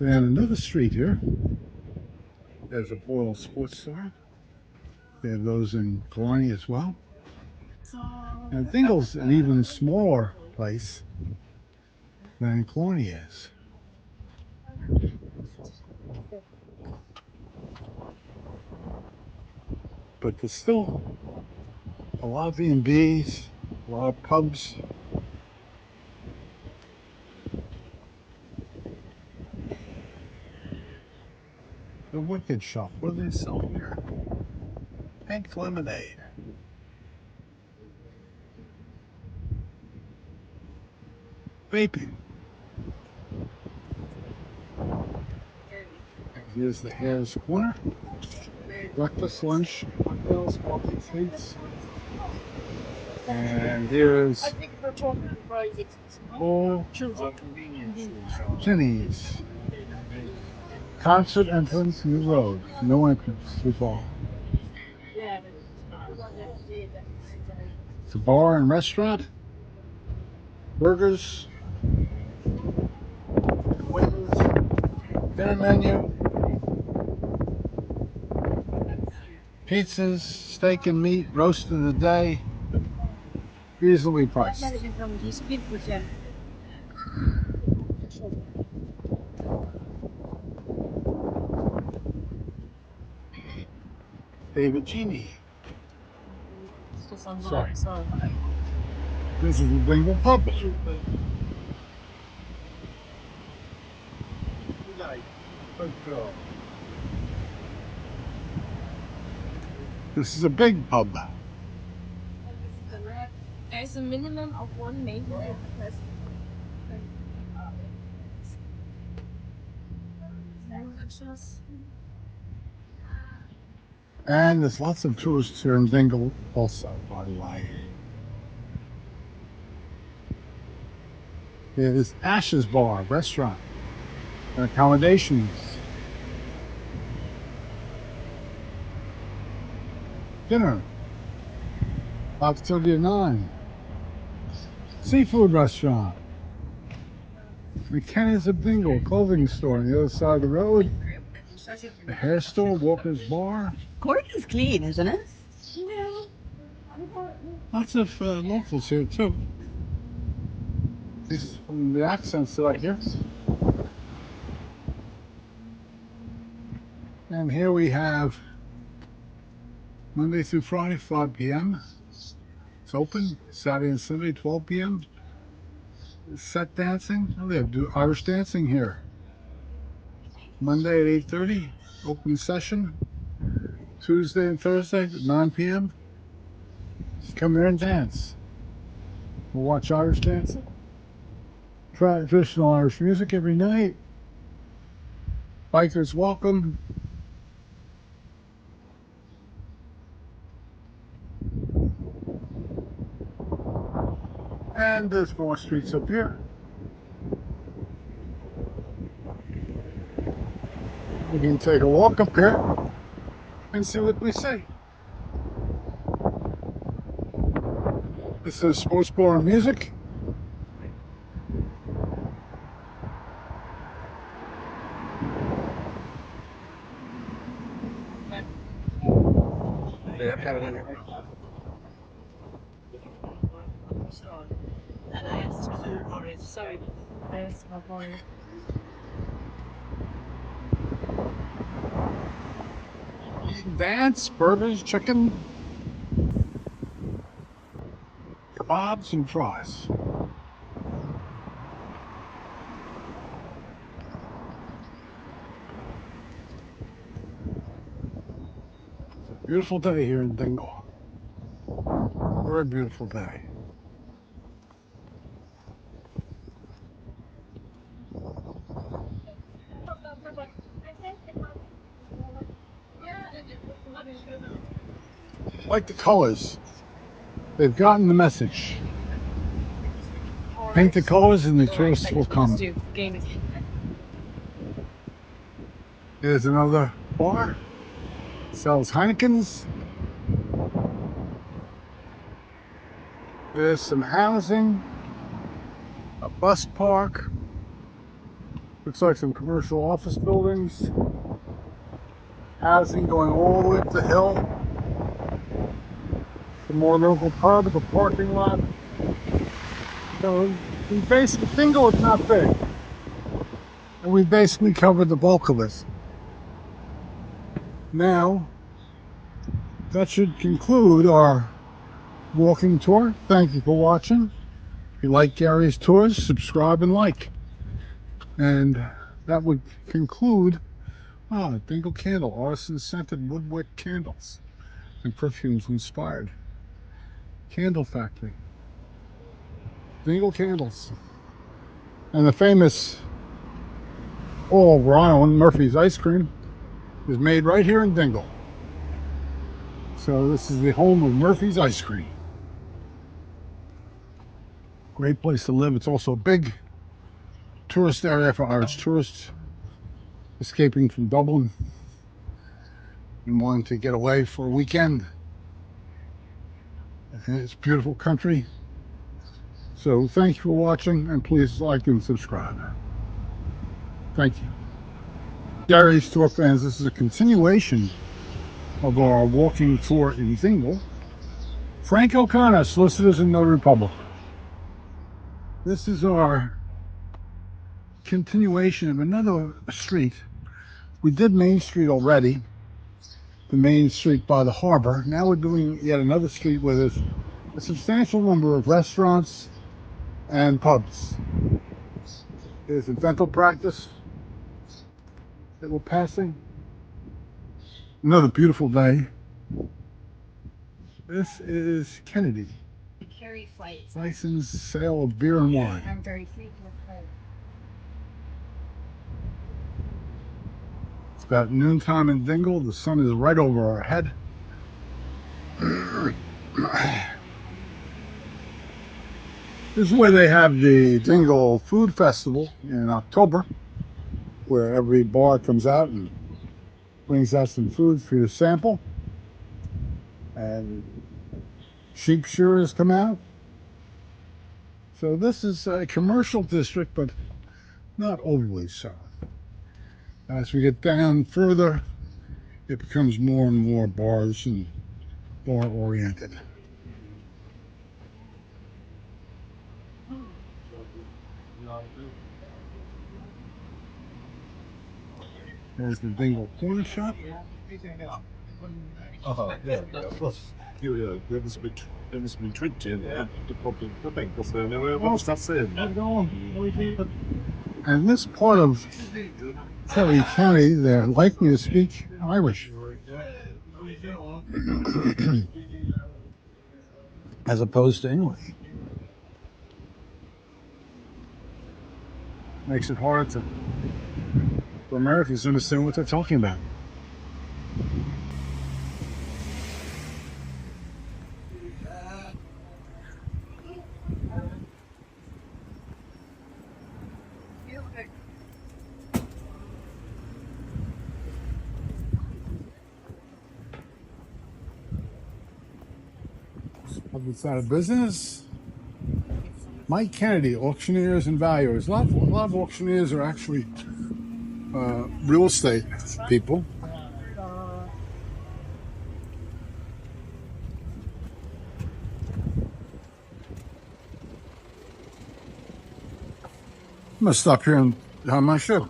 Then another street here. There's a Boyle Sports Store. They have those in Killarney as well. And Dingle's an even smaller place than Killarney is. But there's still a lot of B&Bs, a lot of pubs. The Wicked Shop, what do they sell here? Pink lemonade. Vaping. And here's the Hare's Corner. Breakfast, lunch, cocktails, coffee treats. And here's Jenny's. Concert entrance, new road. No entrance too far. It's a bar and restaurant. Burgers. Wings. Dinner menu. Pizzas, steak and meat, roast of the day. Reasonably priced. David Genie. Sorry. This is the Dingle Pub. This is a big pub. There's a minimum of one main request. And there's lots of tourists here in Dingle also, by the way. Here's Ash's Bar, restaurant, and accommodations. Dinner, 5:30 to 9. Seafood restaurant. McKenna's of Dingle, clothing store on the other side of the road. The hair store, Walker's Bar. Court is clean, isn't it? Lots of locals here too. At least from the accents that I hear. And here we have Monday through Friday, 5 p.m. It's open. Saturday and Sunday, 12 p.m. Set dancing. Oh, they do Irish dancing here. Monday at 8:30, open session. Tuesday and Thursday at 9 p.m. Come there and dance. We'll watch Irish dancing. Traditional Irish music every night. Bikers welcome. And there's more streets up here. We can take a walk up here and see what we see. This is sports bar and music. Sorry. Yes, my boy. Dance, burgers, chicken, kebabs, and fries. It's a beautiful day here in Dingle. Very beautiful day. Like the colors. They've gotten the message. Paint the colors and the tourists will come. Here's another bar. Sells Heinekens. There's some housing, a bus park, Looks like some commercial office buildings. Housing going all the way up the hill. Some more local pub, the parking lot. So we basically, Dingle is not big. And we basically covered the bulk of it. Now, that should conclude our walking tour. Thank you for watching. If you like Gary's tours, subscribe and like. And that would conclude Dingle Candle, artisan-scented woodwick candles and perfumes inspired. Candle factory. Dingle Candles. And the famous all over Ireland, Murphy's ice cream is made right here in Dingle. So this is the home of Murphy's ice cream. Great place to live. It's also a big tourist area for Irish tourists escaping from Dublin and wanting to get away for a weekend. It's a beautiful country. So thank you for watching, and please like and subscribe. Thank you. Gary's Tour fans, this is a continuation of our walking tour in Dingle. Frank O'Connor, Solicitors in Notary Public. This is our continuation of another street. We did Main Street already, the main street by the harbor. Now we're doing yet another street where there's a substantial number of restaurants and pubs. There's a dental practice that we're passing. Another beautiful day. This is Kennedy. Kerry flights. Licensed sale of beer and wine. I'm very frequent. It's about noontime in Dingle. The sun is right over our head. This is where they have the Dingle Food Festival in October, where every bar comes out and brings out some food for you to sample. And sheep shearers come out. So this is a commercial district, but not overly so. As we get down further, it becomes more and more bars and bar oriented. There's the Dingle Corner Shop. And this part of Kerry County, they're likely to speak Irish, as opposed to English. Makes it harder for Americans to understand what they're talking about. Other side of business. Mike Kennedy, auctioneers and valuers. A lot of auctioneers are actually real estate people. I'm gonna stop here and have my show.